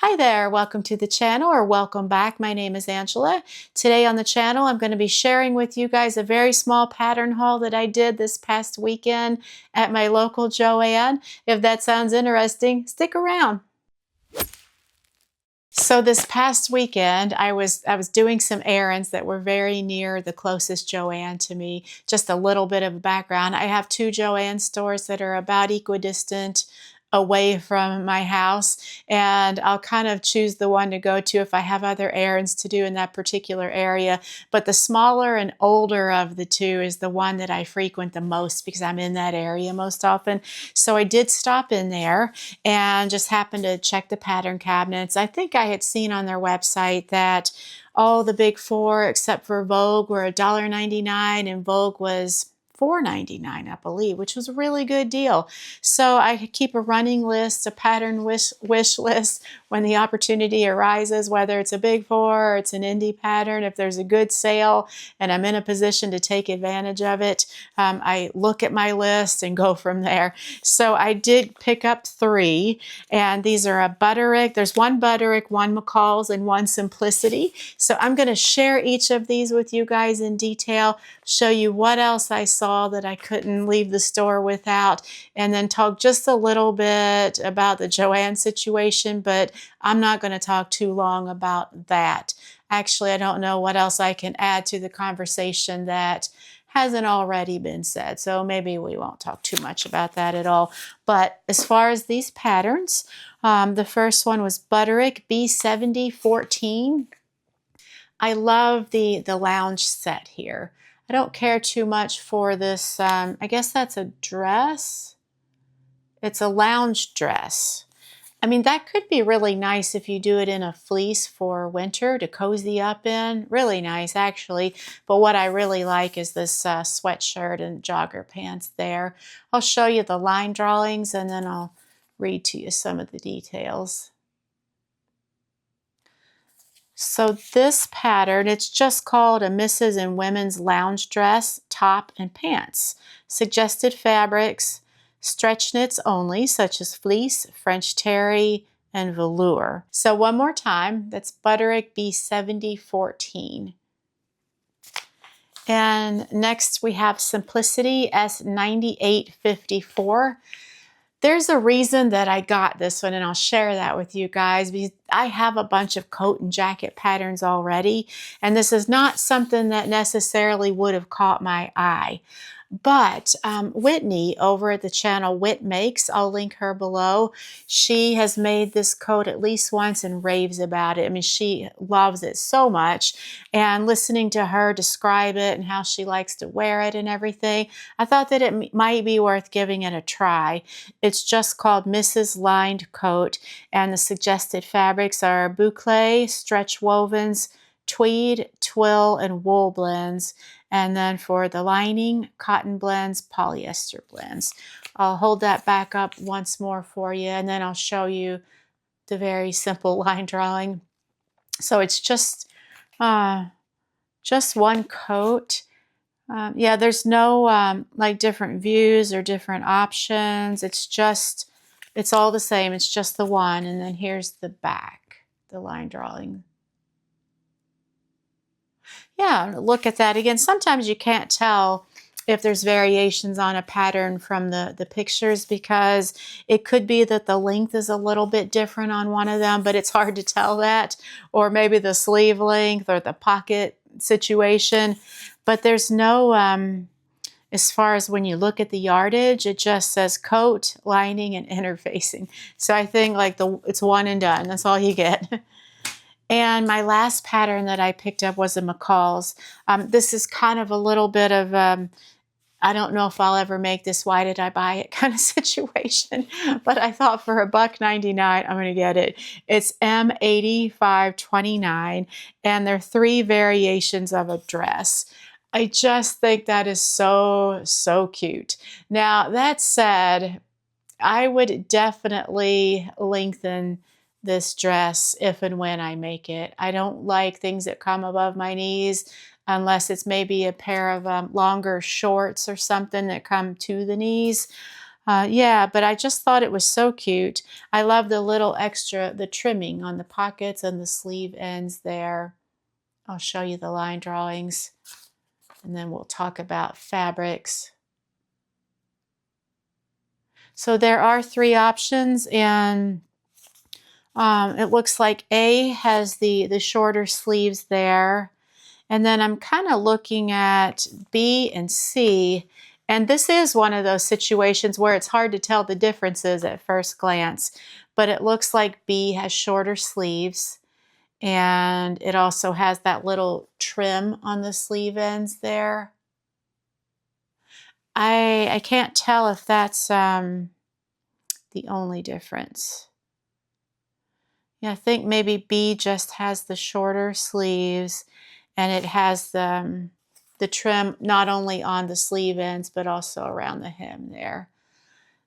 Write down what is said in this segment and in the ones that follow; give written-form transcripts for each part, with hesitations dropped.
Hi there, welcome to the channel or welcome back. My name is Angela. Today on the channel I'm going to be sharing with you guys a very small pattern haul that I did this past weekend at my local Joann. If that sounds interesting, stick around. So this past weekend I was doing some errands that were very near the closest Joann to me. Just a little bit of background. I have two Joann stores that are about equidistant away from my house, and I'll kind of choose the one to go to if I have other errands to do in that particular area. But the smaller and older of the two is the one that I frequent the most because I'm in that area most often. So I did stop in there and just happened to check the pattern cabinets. I think I had seen on their website that all the big four except for Vogue were $1.99 and Vogue was $4.99, I believe, which was a really good deal. So I keep a running list, a pattern wish list when the opportunity arises, whether it's a big four or it's an indie pattern. If there's a good sale and I'm in a position to take advantage of it, I look at my list and go from there. So I did pick up three, and these are a Butterick. There's one Butterick, one McCall's, and one Simplicity. So I'm going to share each of these with you guys in detail, show you what else I saw that I couldn't leave the store without, and then talk just a little bit about the Joann situation, but I'm not going to talk too long about that. Actually, I don't know what else I can add to the conversation that hasn't already been said, so maybe we won't talk too much about that at all. But as far as these patterns, the first one was Butterick B714. I love the lounge set here. I don't care too much for this, I guess that's a dress. It's a lounge dress. I mean, that could be really nice if you do it in a fleece for winter to cozy up in. Really nice, actually. But what I really like is this sweatshirt and jogger pants there. I'll show you the line drawings and then I'll read to you some of the details. So this pattern, it's just called a Mrs. and Women's Lounge Dress, Top and Pants. Suggested fabrics, stretch knits only, such as fleece, French terry, and velour. So one more time, that's Butterick B714. And next we have Simplicity S9854. There's a reason that I got this one, and I'll share that with you guys because I have a bunch of coat and jacket patterns already, and this is not something that necessarily would have caught my eye. But Whitney over at the channel Whit Makes, I'll link her below. She has made this coat at least once and raves about it. I mean, she loves it so much. And listening to her describe it and how she likes to wear it and everything, I thought that it might be worth giving it a try. It's just called Mrs. Lined Coat, and the suggested fabrics are boucle, stretch wovens, tweed, twill, and wool blends. And then for the lining, cotton blends, polyester blends. I'll hold that back up once more for you, and then I'll show you the very simple line drawing. So it's just one coat. Yeah, there's no like different views or different options. It's all the same. It's just the one. And then here's the back, the line drawing. Yeah, look at that again. Sometimes you can't tell if there's variations on a pattern from the pictures because it could be that the length is a little bit different on one of them, but it's hard to tell that. Or maybe the sleeve length or the pocket situation. But there's no, as far as when you look at the yardage, it just says coat, lining, and interfacing. So I think like it's one and done. That's all you get. And my last pattern that I picked up was a McCall's. This is kind of a little bit of, I don't know if I'll ever make this, why did I buy it kind of situation. But I thought for $1.99, I'm going to get it. It's M8529, and there are three variations of a dress. I just think that is so, so cute. Now, that said, I would definitely lengthen this dress if and when I make it. I don't like things that come above my knees unless it's maybe a pair of longer shorts or something that come to the knees. Yeah, but I just thought it was so cute. I love the little extra, the trimming on the pockets and the sleeve ends there. I'll show you the line drawings, and then we'll talk about fabrics. So there are 3 options, and it looks like A has the shorter sleeves there. And then I'm kind of looking at B and C. And this is one of those situations where it's hard to tell the differences at first glance. But it looks like B has shorter sleeves. And it also has that little trim on the sleeve ends there. I can't tell if that's the only difference. Yeah, I think maybe B just has the shorter sleeves, and it has the trim not only on the sleeve ends but also around the hem there.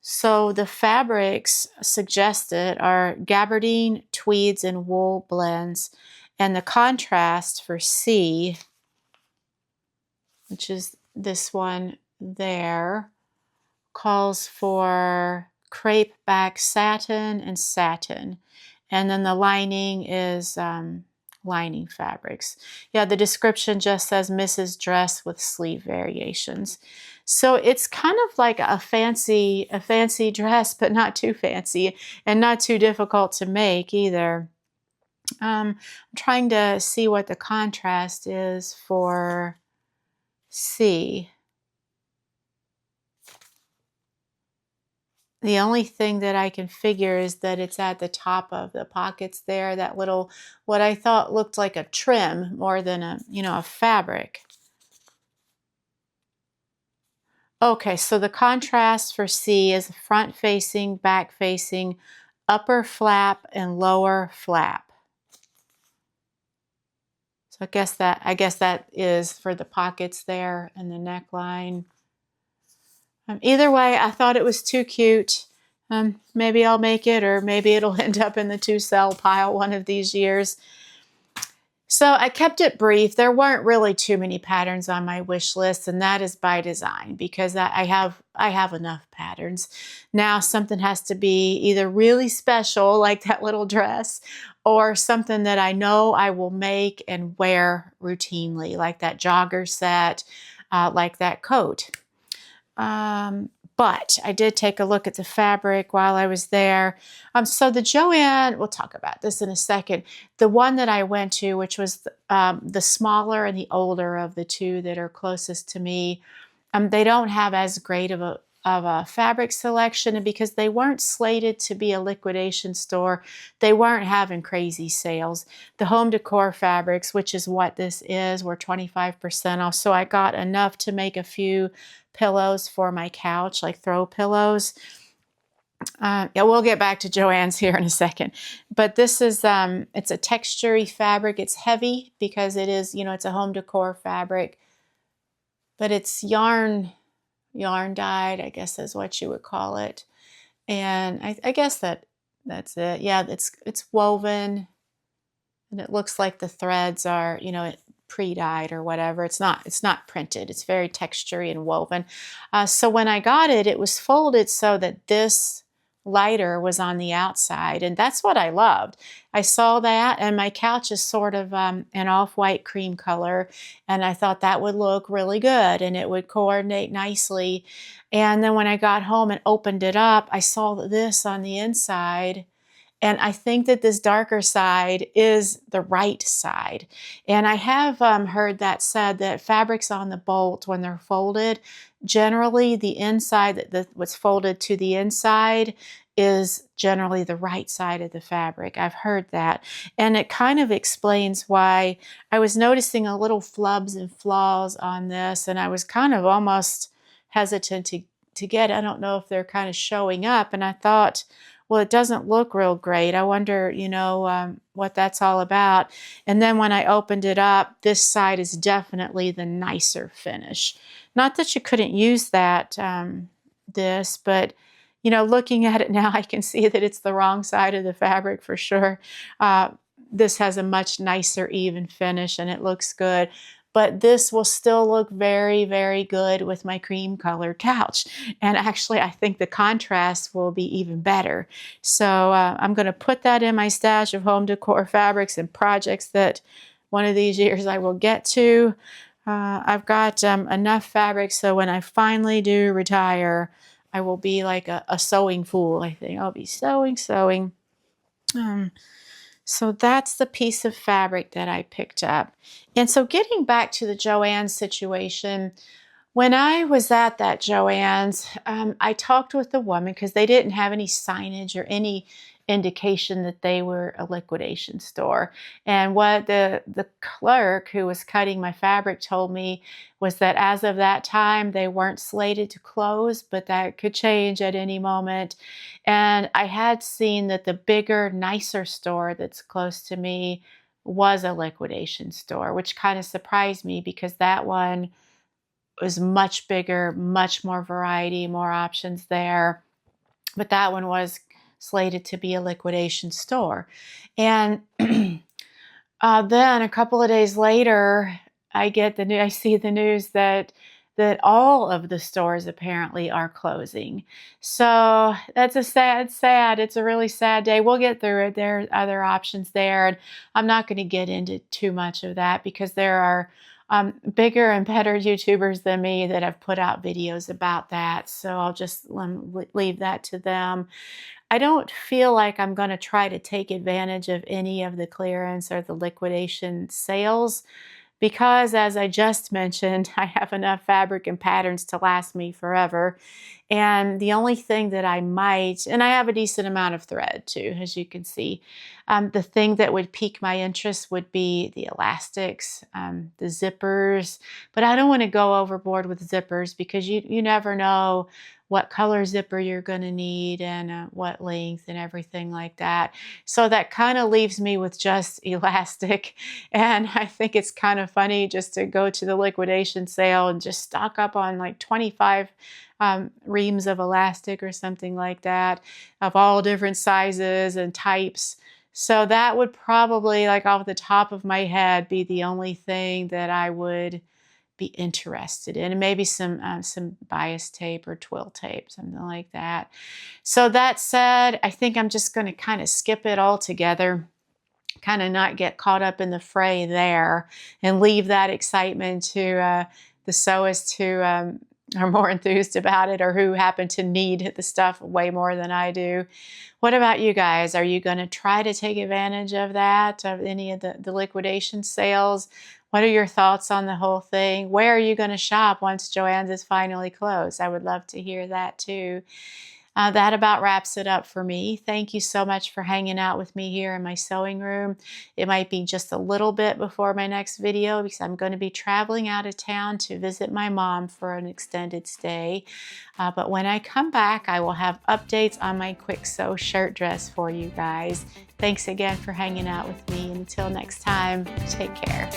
So the fabrics suggested are gabardine, tweeds, and wool blends. And the contrast for C, which is this one there, calls for crepe back satin and satin. And then the lining is lining fabrics. Yeah, the description just says Mrs. Dress with sleeve variations. So it's kind of like a fancy dress, but not too fancy and not too difficult to make either. I'm trying to see what the contrast is for C. The only thing that I can figure is that it's at the top of the pockets there, that little, what I thought looked like a trim more than a, a fabric. Okay, so the contrast for C is front facing, back facing, upper flap, and lower flap. So I guess that is for the pockets there and the neckline. Either way, I thought it was too cute. Maybe I'll make it, or maybe it'll end up in the to-sell pile one of these years. So I kept it brief. There weren't really too many patterns on my wish list, and that is by design because I have enough patterns. Now something has to be either really special, like that little dress, or something that I know I will make and wear routinely, like that jogger set, like that coat. But I did take a look at the fabric while I was there. So the Joann, we'll talk about this in a second. The one that I went to, which was the smaller and the older of the two that are closest to me, they don't have as great of a fabric selection, and because they weren't slated to be a liquidation store, they weren't having crazy sales. The home decor fabrics, which is what this is, were 25% off. So I got enough to make a few pillows for my couch, like throw pillows. Yeah, we'll get back to Joann's here in a second. But this is, it's a textury fabric. It's heavy because it is, it's a home decor fabric. But it's yarn dyed, I guess is what you would call it. And I guess that's it. Yeah, it's woven, and it looks like the threads are, pre-dyed or whatever. It's not printed. It's very textury and woven. So when I got it, it was folded so that this lighter was on the outside, and that's what I loved. I saw that, and my couch is sort of an off-white cream color, and I thought that would look really good and it would coordinate nicely. And then when I got home and opened it up, I saw this on the inside. And I think that this darker side is the right side. And I have heard that said that fabrics on the bolt, when they're folded, generally the inside, what's folded to the inside, is generally the right side of the fabric. I've heard that. And it kind of explains why I was noticing a little flubs and flaws on this, and I was kind of almost hesitant to get. I don't know if they're kind of showing up. And I thought, well, it doesn't look real great. I wonder, what that's all about. And then when I opened it up, this side is definitely the nicer finish. Not that you couldn't use that, but, looking at it now, I can see that it's the wrong side of the fabric for sure. This has a much nicer, even finish, and it looks good. but this will still look very, very good with my cream colored couch. And actually, I think the contrast will be even better. So I'm going to put that in my stash of home decor fabrics and projects that one of these years I will get to. I've got enough fabric so when I finally do retire, I will be like a sewing fool, I think. I'll be sewing. So that's the piece of fabric that I picked up. And so getting back to the Joann situation, when I was at that Joann's, I talked with the woman because they didn't have any signage or any indication that they were a liquidation store. And what the clerk who was cutting my fabric told me was that as of that time, they weren't slated to close, but that could change at any moment. And I had seen that the bigger, nicer store that's close to me was a liquidation store, which kind of surprised me because that one was much bigger, much more variety, more options there. But that one was slated to be a liquidation store. And then a couple of days later, I see the news that all of the stores apparently are closing. So that's sad. It's a really sad day. We'll get through it. There are other options there. And I'm not going to get into too much of that because there are bigger and better YouTubers than me that have put out videos about that. So I'll just leave that to them. I don't feel like I'm going to try to take advantage of any of the clearance or the liquidation sales because, as I just mentioned, I have enough fabric and patterns to last me forever. And the only thing that I might, and I have a decent amount of thread too, as you can see, the thing that would pique my interest would be the elastics, the zippers, but I don't want to go overboard with zippers because you never know what color zipper you're going to need and what length and everything like that. So that kind of leaves me with just elastic. And I think it's kind of funny just to go to the liquidation sale and just stock up on like 25 reams of elastic or something like that of all different sizes and types. So that would probably, like off the top of my head, be the only thing that I would be interested in, and maybe some bias tape or twill tape, something like that. So that said, I think I'm just going to kind of skip it all together, kind of not get caught up in the fray there, and leave that excitement to the sewists who are more enthused about it or who happen to need the stuff way more than I do. What about you guys? Are you going to try to take advantage of that, of any of the liquidation sales? What are your thoughts on the whole thing? Where are you going to shop once Joann's is finally closed? I would love to hear that too. That about wraps it up for me. Thank you so much for hanging out with me here in my sewing room. It might be just a little bit before my next video because I'm going to be traveling out of town to visit my mom for an extended stay. But when I come back, I will have updates on my quick sew shirt dress for you guys. Thanks again for hanging out with me. And until next time, take care.